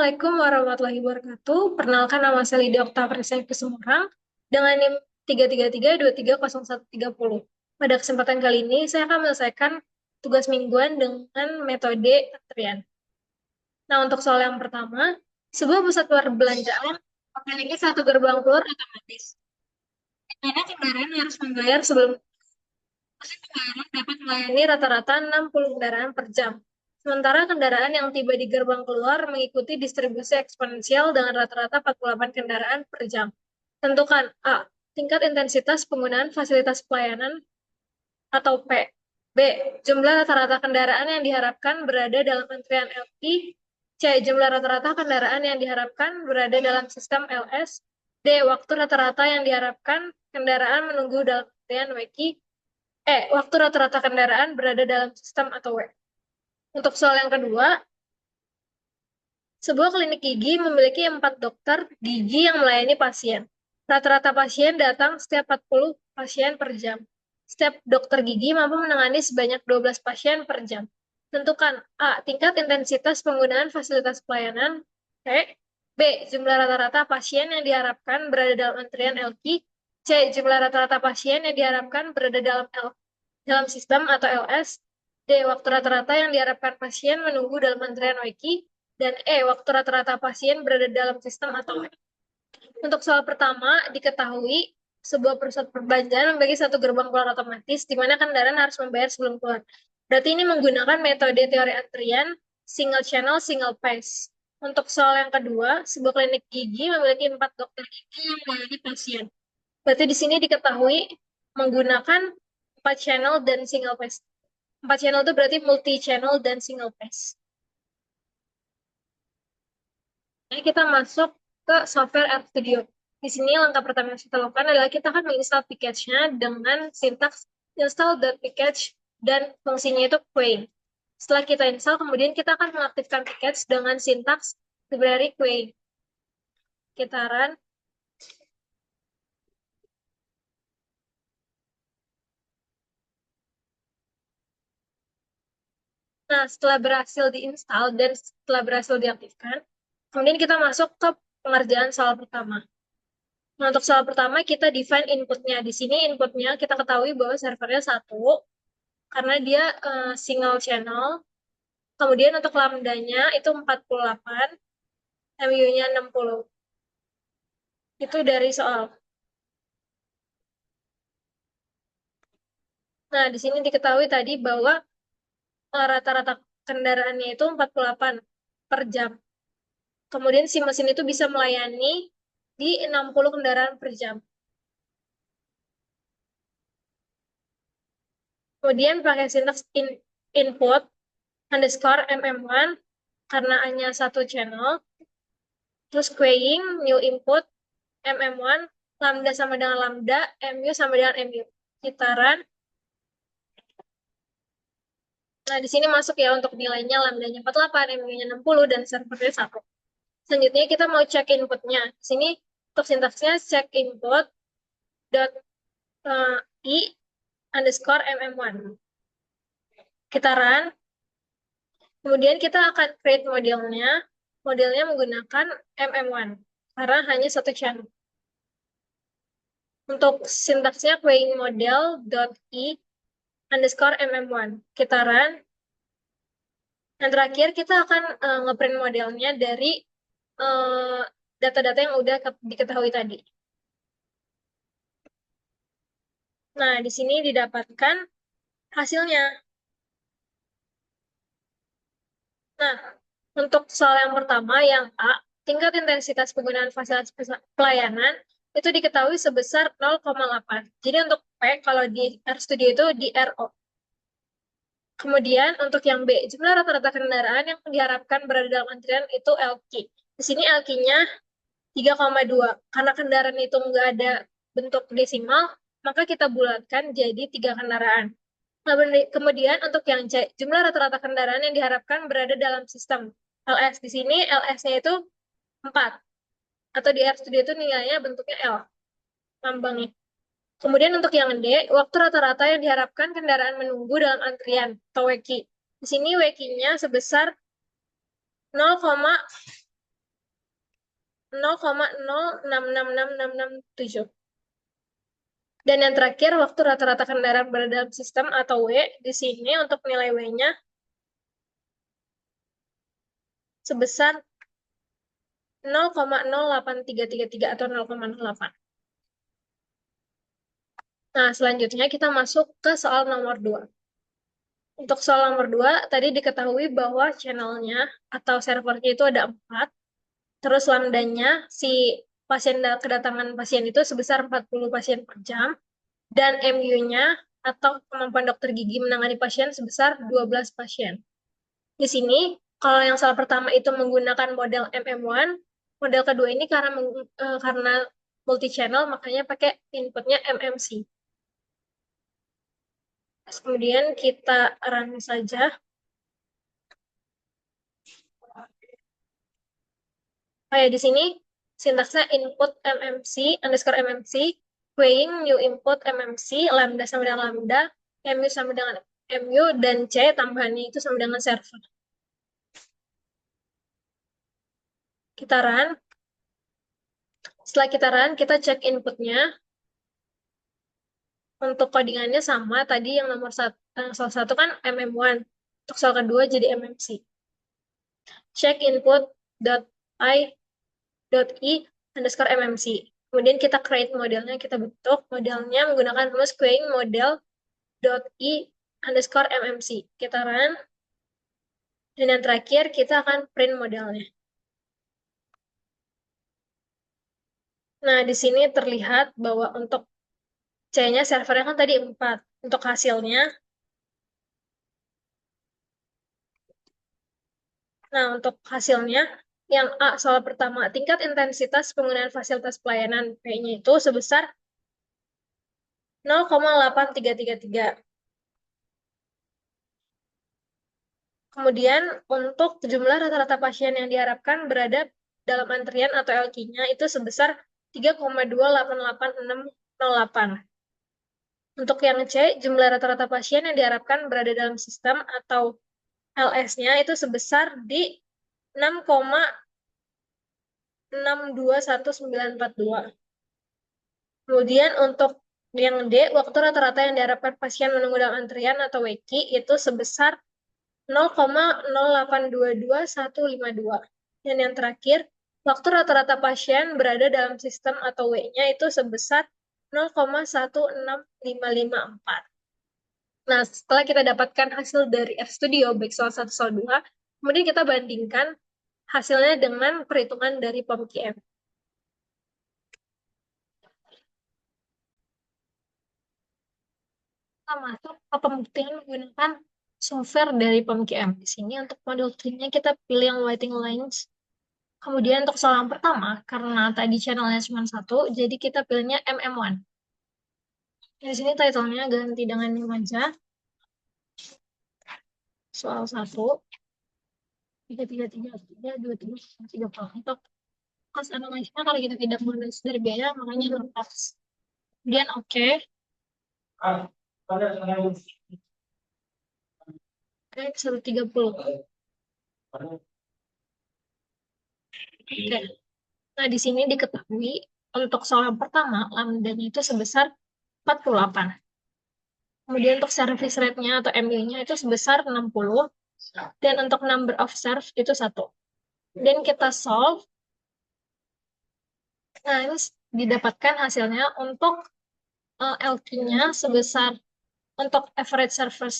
Assalamualaikum warahmatullahi wabarakatuh. Perkenalkan nama saya Lydia Oktavia Semarang dengan NIM 333230130. Pada kesempatan kali ini, saya akan menyelesaikan tugas mingguan dengan metode antrian. Nah, untuk soal yang pertama, sebuah pusat perbelanjaan memiliki satu gerbang keluar otomatis, di mana kendaraan harus membayar sebelum mesin pembayaran dapat melayani rata-rata 60 kendaraan per jam. Sementara kendaraan yang tiba di gerbang keluar mengikuti distribusi eksponensial dengan rata-rata 48 kendaraan per jam. Tentukan A. Tingkat intensitas penggunaan fasilitas pelayanan atau P. B. Jumlah rata-rata kendaraan yang diharapkan berada dalam antrian LP. C. Jumlah rata-rata kendaraan yang diharapkan berada dalam sistem LS. D. Waktu rata-rata yang diharapkan kendaraan menunggu dalam antrian WQ. Waktu rata-rata kendaraan berada dalam sistem atau W. Untuk soal yang kedua, sebuah klinik gigi memiliki 4 dokter gigi yang melayani pasien. Rata-rata pasien datang setiap 40 pasien per jam. Setiap dokter gigi mampu menangani sebanyak 12 pasien per jam. Tentukan A. Tingkat intensitas penggunaan fasilitas pelayanan. B. Jumlah rata-rata pasien yang diharapkan berada dalam antrian LQ. C. Jumlah rata-rata pasien yang diharapkan berada dalam sistem atau LS. D. Waktu rata-rata yang diharapkan pasien menunggu dalam antrian WQ. Dan waktu rata-rata pasien berada dalam sistem atau WQ. Untuk soal pertama, diketahui sebuah pusat perbelanjaan memiliki satu gerbang keluar otomatis, di mana kendaraan harus membayar sebelum keluar. Berarti ini menggunakan metode teori antrian, single channel, single phase. Untuk soal yang kedua, sebuah klinik gigi memiliki 4 dokter gigi yang melayani pasien. Berarti di sini diketahui menggunakan 4 channel dan single phase. 4 channel itu berarti multi channel dan single phase. Jadi kita masuk ke software RStudio. Di sini langkah pertama yang kita lakukan adalah kita akan menginstal package-nya dengan sintaks install.package dan fungsinya itu queue. Setelah kita install, kemudian kita akan mengaktifkan package dengan sintaks library queue. Kita run. Nah, setelah berhasil diinstal dan setelah berhasil diaktifkan, kemudian kita masuk ke pengerjaan soal pertama. Nah, untuk soal pertama kita define inputnya. Di sini inputnya kita ketahui bahwa servernya 1, karena dia single channel. Kemudian untuk lambdanya itu 48, MU-nya 60. Itu dari soal. Nah, di sini diketahui tadi bahwa rata-rata kendaraannya itu 48 per jam. Kemudian si mesin itu bisa melayani di 60 kendaraan per jam. Kemudian pakai sintaks input underscore mm1 karena hanya satu channel. Terus queuing, new input, mm1, lambda sama dengan lambda, mu sama dengan mu. Kita run. Nah, di sini masuk ya untuk nilainya lambdanya 48, mu-nya 60, dan servernya 1. Selanjutnya kita mau cek inputnya. Di sini untuk sintaksnya check input dot i underscore mm1. Kita run. Kemudian kita akan create modelnya. Modelnya menggunakan mm1 karena hanya satu channel. Untuk sintaksnya queuing model dot i underscore mm1. Kita run. Dan terakhir kita akan ngeprint modelnya dari data-data yang udah diketahui tadi. Nah, di sini didapatkan hasilnya. Nah, untuk soal yang pertama, yang A, tingkat intensitas penggunaan fasilitas pelayanan itu diketahui sebesar 0,8. Jadi untuk P, kalau di RStudio itu di RO. Kemudian untuk yang B, jumlah rata-rata kendaraan yang diharapkan berada dalam antrian itu LQ. Di sini LQ-nya 3,2. Karena kendaraan itu nggak ada bentuk desimal, maka kita bulatkan jadi 3 kendaraan. Nah, kemudian untuk yang C, jumlah rata-rata kendaraan yang diharapkan berada dalam sistem LS. Di sini LS-nya itu 4. Atau di RStudio itu nilainya bentuknya L, lambangnya. Kemudian untuk yang D, waktu rata-rata yang diharapkan kendaraan menunggu dalam antrian atau WQ. Di sini WQ-nya sebesar 0,5. 0,0666667. Dan yang terakhir, waktu rata-rata kendaraan berada dalam sistem atau W, di sini untuk nilai W-nya sebesar 0,08333 atau 0,08. Nah, selanjutnya kita masuk ke soal nomor 2. Untuk soal nomor 2, tadi diketahui bahwa channelnya atau servernya itu ada 4, terus lambdanya si kedatangan pasien itu sebesar 40 pasien per jam, dan MU-nya atau kemampuan dokter gigi menangani pasien sebesar 12 pasien. Di sini, kalau yang soal pertama itu menggunakan model MM1, model kedua ini karena multi channel, makanya pakai inputnya MMC. Kemudian kita run saja. Kayak di sini, sintaksnya input MMC, underscore MMC, weighing new input MMC, lambda sama dengan lambda, MU sama dengan MU, dan C tambahannya itu sama dengan server. Kita run. Setelah kita run, kita cek inputnya. Untuk codingannya sama, tadi yang nomor soal 1 kan MM1. Untuk soal kedua jadi MMC. Check input dot I dot I underscore MMC. Kemudian kita create modelnya, kita bentuk modelnya menggunakan rumus queuing model dot I underscore MMC. Kita run. Dan yang terakhir, kita akan print modelnya. Nah, di sini terlihat bahwa untuk C-nya servernya kan tadi 4. Untuk hasilnya, yang A soal pertama, tingkat intensitas penggunaan fasilitas pelayanan P-nya itu sebesar 0,8333. Kemudian untuk jumlah rata-rata pasien yang diharapkan berada dalam antrian atau LQ-nya itu sebesar 3,288608. Untuk yang C, jumlah rata-rata pasien yang diharapkan berada dalam sistem atau LS-nya itu sebesar di 6,621942. Kemudian untuk yang D, waktu rata-rata yang diharapkan pasien menunggu dalam antrian atau WQ itu sebesar 0,0822152. Dan yang terakhir, waktu rata-rata pasien berada dalam sistem atau W-nya itu sebesar 0,16554. Nah, setelah kita dapatkan hasil dari RStudio baik soal 1 soal 2, kemudian kita bandingkan hasilnya dengan perhitungan dari POMQM. Kita masuk ke pembuktian menggunakan software dari POMQM. Di sini untuk model tree-nya kita pilih yang Lighting Lines. Kemudian untuk soal yang pertama, karena tadi channelnya cuma 1, jadi kita pilihnya MM1. Di sini title-nya ganti dengan ini aja. Soal 1, 3333, 2330. Untuk cost analysis-nya kalau kita tidak menulis dari biaya, makanya lepas. Kemudian oke. Oke, 130. Oke. Nah, di sini diketahui untuk soal yang pertama, lambdanya itu sebesar 48. Kemudian untuk service rate-nya atau MU-nya itu sebesar 60. Dan untuk number of serve itu 1. Dan kita solve. Nah, ini didapatkan hasilnya untuk LQ-nya sebesar untuk average server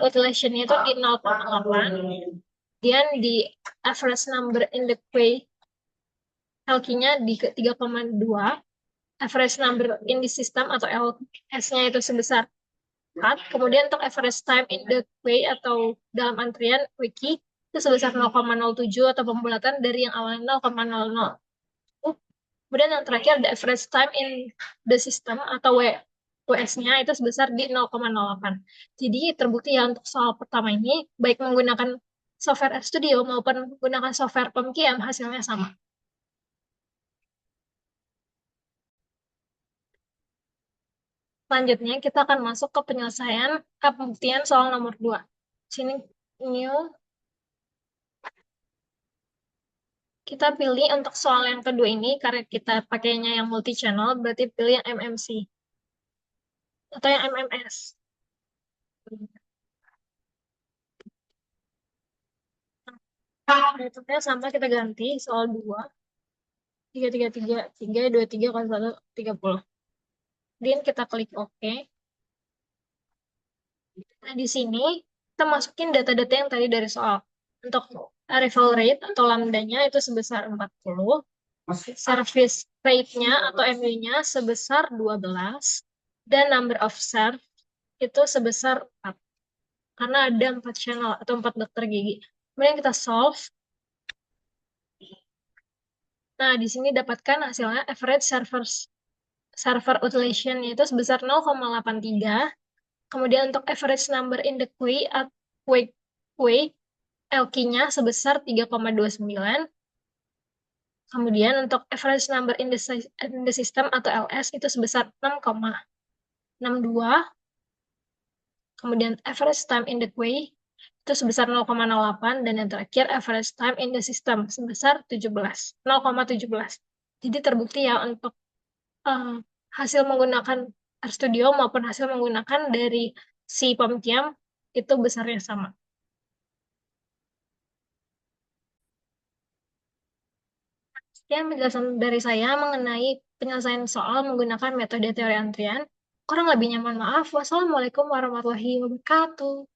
utilization itu di 0,8. Dan di average number in the queue LQ-nya di 3,2. Average number in the system atau LS-nya itu sebesar 4. Kemudian untuk average time in the queue atau dalam antrian wiki itu sebesar 0,07 atau pembulatan dari yang awalnya 0,00. Kemudian yang terakhir ada average time in the system atau WS-nya itu sebesar di 0,08. Jadi terbukti ya untuk soal pertama ini, baik menggunakan software RStudio maupun menggunakan software POMQM hasilnya sama. Selanjutnya kita akan masuk ke penyelesaian pembuktian soal nomor 2. Sini new. Kita pilih untuk soal yang kedua ini, karena kita pakainya yang multi channel, berarti pilih yang MMC atau yang MMS. Metodenya sama, kita ganti soal 2, 3, 3, 3, 3, 2, 3, 1, 30. Kemudian kita klik OK. Nah, di sini kita masukin data-data yang tadi dari soal. Untuk arrival rate atau lambdanya itu sebesar 40, service rate-nya atau MU-nya sebesar 12, dan number of serve itu sebesar 4. Karena ada 4 channel atau 4 dokter gigi. Kemudian kita solve. Nah, di sini dapatkan hasilnya average server utilization itu sebesar 0,83. Kemudian untuk average number in the queue at queue LQ-nya sebesar 3,29. Kemudian untuk average number in the system atau LS itu sebesar 6,62. Kemudian average time in the queue itu sebesar 0,08, dan yang terakhir average time in the system sebesar 0,17. Jadi terbukti ya untuk eh, hasil menggunakan RStudio maupun hasil menggunakan dari si PomTiam itu besarnya sama. Sekian penjelasan dari saya mengenai penyelesaian soal menggunakan metode teori antrian. Kurang lebihnya mohon maaf. Wassalamualaikum warahmatullahi wabarakatuh.